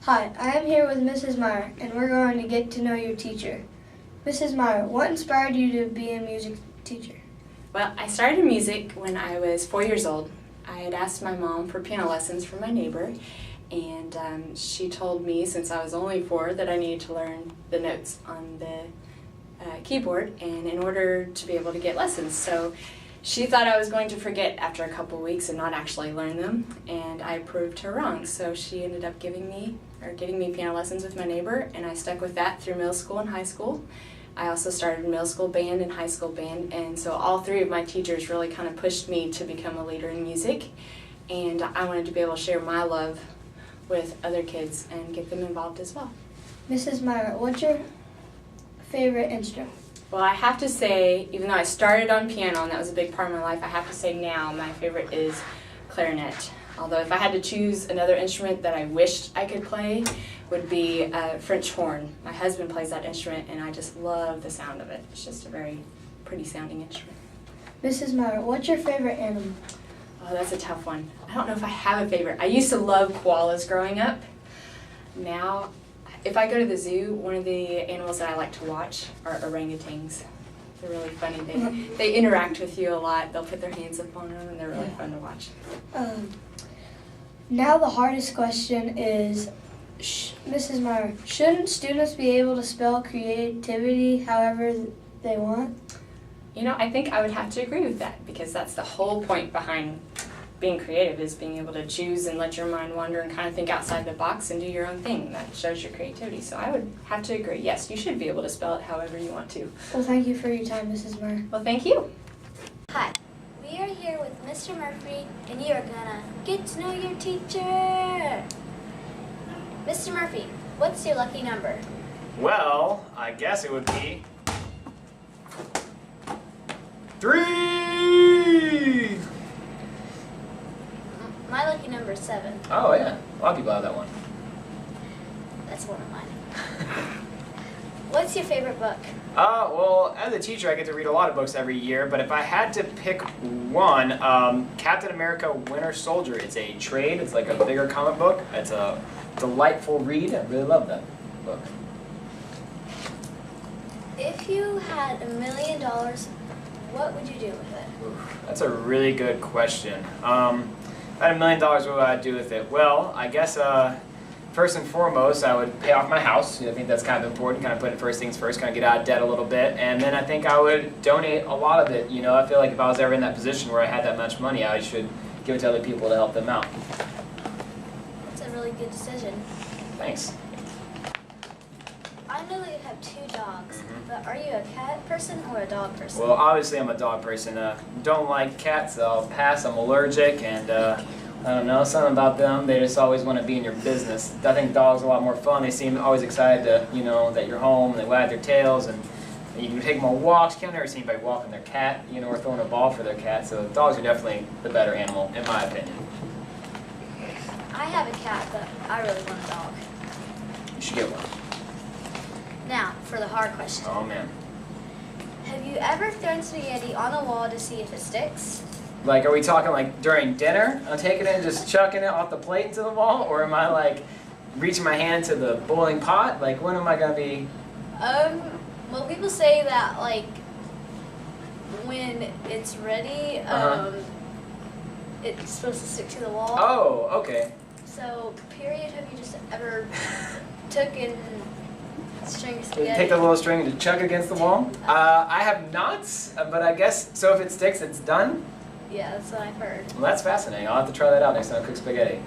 Hi, I am here with Mrs. Meyer, and we're going to get to know your teacher. Mrs. Meyer, what inspired you to be a music teacher? Well, I started in music when I was 4 years old. I had asked my mom for piano lessons from my neighbor, and she told me, since I was only 4, that I needed to learn the notes on the keyboard and in order to be able to get lessons. So she thought I was going to forget after a couple weeks and not actually learn them, and I proved her wrong. So she ended up getting me piano lessons with my neighbor, and I stuck with that through middle school and high school. I also started middle school band and high school band, and so all 3 of my teachers really kind of pushed me to become a leader in music, and I wanted to be able to share my love with other kids and get them involved as well. Mrs. Meyer, what's your favorite instrument? Well, I have to say, even though I started on piano and that was a big part of my life, I have to say now my favorite is clarinet. Although if I had to choose another instrument that I wished I could play, would be French horn. My husband plays that instrument and I just love the sound of it. It's just a very pretty sounding instrument. Mrs. Meyer, what's your favorite animal? Oh, that's a tough one. I don't know if I have a favorite. I used to love koalas growing up. Now, if I go to the zoo, one of the animals that I like to watch are orangutans. They're really funny. They interact with you a lot. They'll put their hands up on them and they're really fun to watch. Now the hardest question is, Mrs. Meyer, shouldn't students be able to spell creativity however they want? You know, I think I would have to agree with that, because that's the whole point behind being creative, is being able to choose and let your mind wander and kind of think outside the box and do your own thing. That shows your creativity. So I would have to agree. Yes, you should be able to spell it however you want to. Well, thank you for your time, Mrs. Meyer. Well, thank you. Hi, we are here with Mr. Murphy, and you are gonna get to know your teacher. Mr. Murphy, what's your lucky number? Well, I guess it would be 3! My lucky number is 7. Oh yeah, a lot of people have that one. That's one of mine. What's your favorite book? Well, as a teacher, I get to read a lot of books every year, but if I had to pick one, Captain America Winter Soldier. It's a trade, it's like a bigger comic book. It's a delightful read. I really love that book. If you had $1 million, what would you do with it? Oof, that's a really good question. If I had $1 million, what would I do with it? Well, I guess first and foremost, I would pay off my house. I think that's kind of important, kind of put it first things first, kind of get out of debt a little bit. And then I think I would donate a lot of it. You know, I feel like if I was ever in that position where I had that much money, I should give it to other people to help them out. That's a really good decision. Thanks. I know that you have 2 dogs, but are you a cat person or a dog person? Well, obviously I'm a dog person. Don't like cats, so I'll pass. I'm allergic, and I don't know, something about them, they just always want to be in your business. I think dogs are a lot more fun. They seem always excited to, you know, that you're home, and they wag their tails, and you can take them on walks. I've never seen anybody walking their cat, you know, or throwing a ball for their cat. So dogs are definitely the better animal, in my opinion. I have a cat, but I really want a dog. You should get one. Now, for the hard question. Oh man. Have you ever thrown spaghetti on a wall to see if it sticks? Like, are we talking like during dinner? I'm taking it and just chucking it off the plate into the wall? Or am I like reaching my hand to the boiling pot? Like, when am I gonna be? Well, people say that, like, when it's ready, it's supposed to stick to the wall. Oh, okay. So, period, have you just ever took and string spaghetti? Take the little string and just chuck it against the wall? I have not, but I guess, so if it sticks, it's done? Yeah, that's what I've heard. Well, that's fascinating. I'll have to try that out next time I cook spaghetti.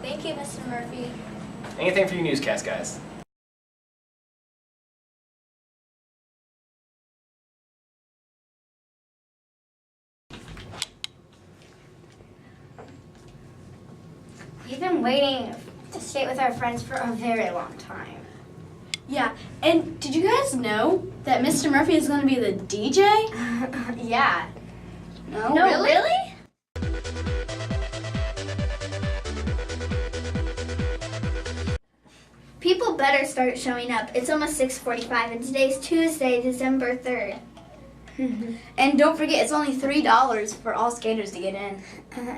Thank you, Mr. Murphy. Anything for you newscast guys. We've been waiting to skate with our friends for a very long time. Yeah, and did you guys know that Mr. Murphy is going to be the DJ? Yeah. No, really? People better start showing up. It's almost 6:45 and today's Tuesday, December 3rd. And don't forget, it's only $3 for all skaters to get in.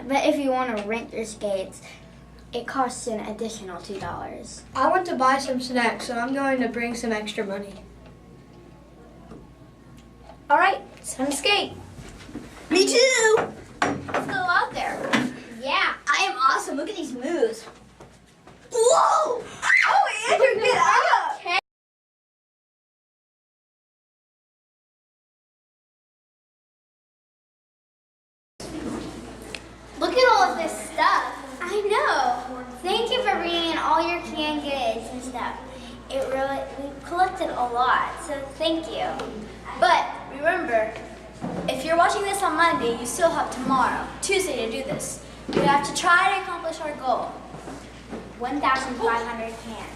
But if you want to rent your skates, it costs an additional $2. I want to buy some snacks, so I'm going to bring some extra money. All right, it's time to skate. Me too. Let's go out there. Yeah. I am awesome. Look at these moves. Whoa! Oh, Andrew, get up! Look at all of this stuff. I know. Thank you for bringing in all your canned goods and stuff. We collected a lot, so thank you. But remember, if you're watching this on Monday, you still have tomorrow, Tuesday, to do this. We have to try to accomplish our goal. 1,500 cans.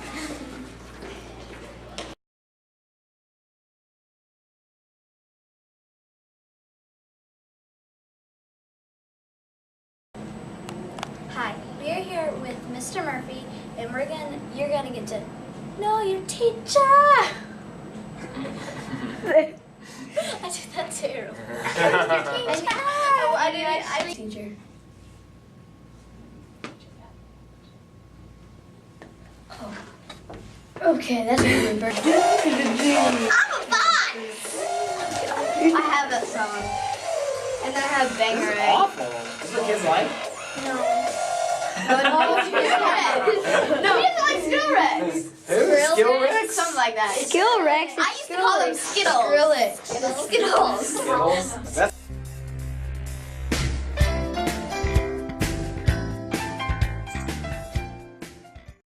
Hi, we are here with Mr. Murphy, and you're gonna get to know your teacher. I did that too. I Teacher. Oh. Okay, that's really bird. I have that song. And then I have Banger This is Egg. awful. This is what kids like? No, he doesn't like Skill Rex. Who? Skill Rex? Something like that. Skill Rex. I used to call them Skittles. Skrillex. Skittles. Skittles? That's